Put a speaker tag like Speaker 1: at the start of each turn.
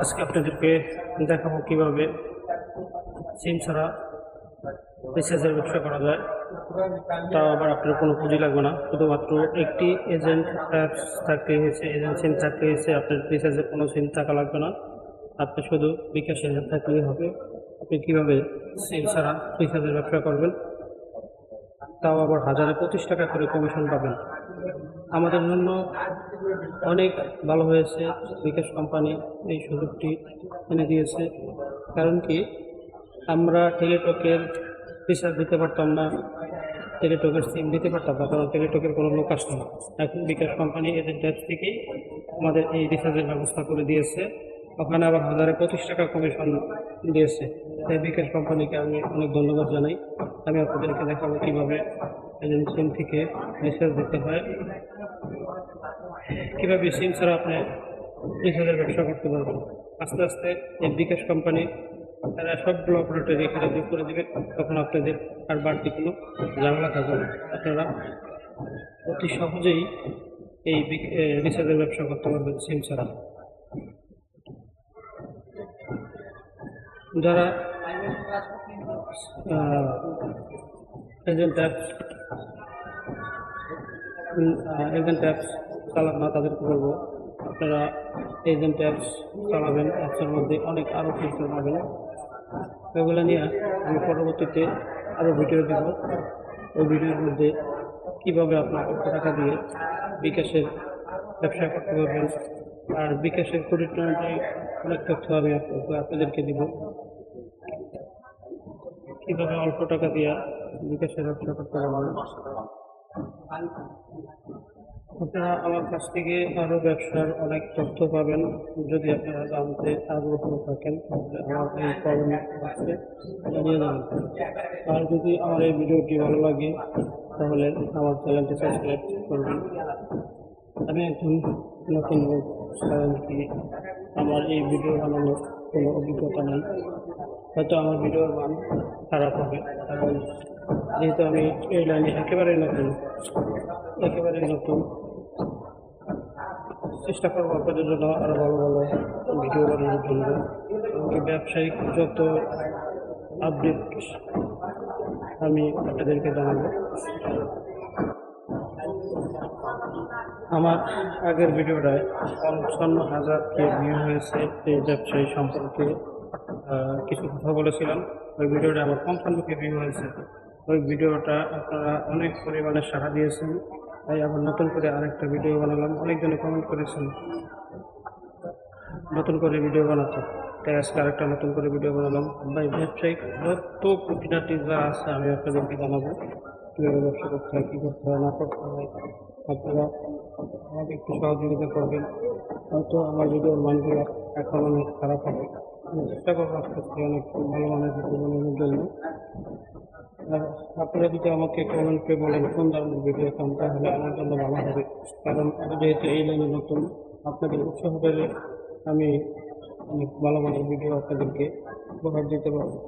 Speaker 1: আজকে আপনাদেরকে দেখাবো কিভাবে সিম ছাড়া রিচার্জের ব্যবসা করা যায়। তাও আবার আপনার কোনো পুঁজি লাগবে না, শুধুমাত্র একটি এজেন্ট অ্যাপস থাকতে হয়েছে, এজেন্ট সিম থাকতে হয়েছে। আপনার রিচার্জের কোনো সিম থাকা লাগবে না, আপনি শুধু বিকাশ এজেন্ট থাকলেই হবে। আপনি কীভাবে সিম ছাড়া রিচার্জের ব্যবসা করবেন, তাও আবার 1025 টাকা করে কমিশন পাবেন। আমাদের জন্য অনেক ভালো হয়েছে, বিকাশ কোম্পানি এই সুযোগটি এনে দিয়েছে। কারণ কি, আমরা টেলিটকের রিচার্জ দিতে পারতাম না, টেলিটকের সিম দিতে পারতাম না, কারণ টেলিটকের কোনো লোক আসতো না। এখন বিকাশ কোম্পানি এজেন্ট অ্যাপস থেকেই আমাদের এই রিচার্জের ব্যবস্থা করে দিয়েছে। ওখানে আবার 1025 টাকা কমিশন দিয়েছে। তাই বিকাশ কোম্পানিকে আমি অনেক ধন্যবাদ জানাই। আমি আপনাদেরকে দেখাবো কীভাবে এজেন্ট সিম থেকে রিচার্জ দিতে হয়, কীভাবে সিম ছাড়া আপনি রিচার্জের ব্যবসা করতে পারবেন। আস্তে আস্তে এই বিকাশ কোম্পানি তারা সবগুলো অপারেটর এখানে যোগ করে দেবে, তখন আপনাদের আর বাড়তি কোনো ঝামেলা থাকবে না। আপনারা অতি সহজেই এই রিচার্জের ব্যবসা করতে পারবেন সিম ছাড়া। যারা এজেন্ট অ্যাপস চালান না, তাদেরকে বলবো আপনারা এজেন্ট অ্যাপস চালাবেন। অ্যাপসের মধ্যে অনেক আরও ফিচার পাবেন, ওগুলো নিয়ে আমি পরবর্তীতে আরও ভিডিও দেব। ওই ভিডিওর মধ্যে কীভাবে আপনার কত টাকা দিয়ে বিকাশের ব্যবসা করতে পারবেন, আর বিকাশের পরিচালনায় অনেক তথ্য আমি আপনাদেরকে দেব, কীভাবে অল্প টাকা দিয়ে বিকাশের ব্যবসা করতে পারবেন। আপনারা আমার কাছ থেকে আরও ব্যবসার অনেক তথ্য পাবেন। যদি আপনারা জানতে আগ্রহ থাকেন তাহলে আমার এই কমেন্ট বক্সে জানিয়ে যাবেন। আর যদি আমার এই ভিডিওটি ভালো লাগে তাহলে আমার চ্যানেলটি সাবস্ক্রাইব করবেন। আমি একজন নতুন লোক, কারণ কি আমার এই ভিডিও বানানোর কোনো অভিজ্ঞতা নেই, হয়তো আমার ভিডিওর মান খারাপ হবে। কারণ যেহেতু আমি এই লাইনে একেবারেই নতুন, চেষ্টা করবো আপনাদের জন্য আরও ভালো ভালো ভিডিও বানানোর জন্য। ব্যবসায়িক যত আপডেট আমি আপনাদেরকে জানাবো। আমার আগের ভিডিওটায় 55,000 ভিউ হয়েছে। এই ব্যবসায়ী সম্পর্কে কিছু কথা বলেছিলাম, ওই ভিডিওটা আমার 55 ভিউ হয়েছে। ওই ভিডিওটা আপনারা অনেক পরিমাণে সাড়া দিয়েছেন, তাই আবার নতুন করে আরেকটা ভিডিও বানালাম। অনেকজনে কমেন্ট করেছেন নতুন করে ভিডিও বানাতে, তাই আজকে আরেকটা নতুন করে ভিডিও বানালাম। ভাই, ব্যবসায়িক যত খুঁটিনাটি যা আছে আমি আপনাদেরকে জানাবো, কীভাবে ব্যবসা করতে হয়, কী করতে হয় না করতে হয়। আপনারা আমাকে একটু সহযোগিতা করবেন। হয়তো আমার ভিডিওর মানগুলো এখন অনেক খারাপ হবে, আমি চেষ্টা করবো আস্তে আস্তে অনেক ভালো মানের ভিডিও বানানোর জন্য। আর আপনারা যদি আমাকে কমেন্টে বলেন কোন ধরনের ভিডিও চান, তাহলে আমার জন্য ভালো হবে। কারণ যেহেতু এই লাইনে নতুন, আপনাদের উৎসাহ পেলে আমি অনেক ভালো মানের ভিডিও আপনাদেরকে উপহার দিতে পারবো।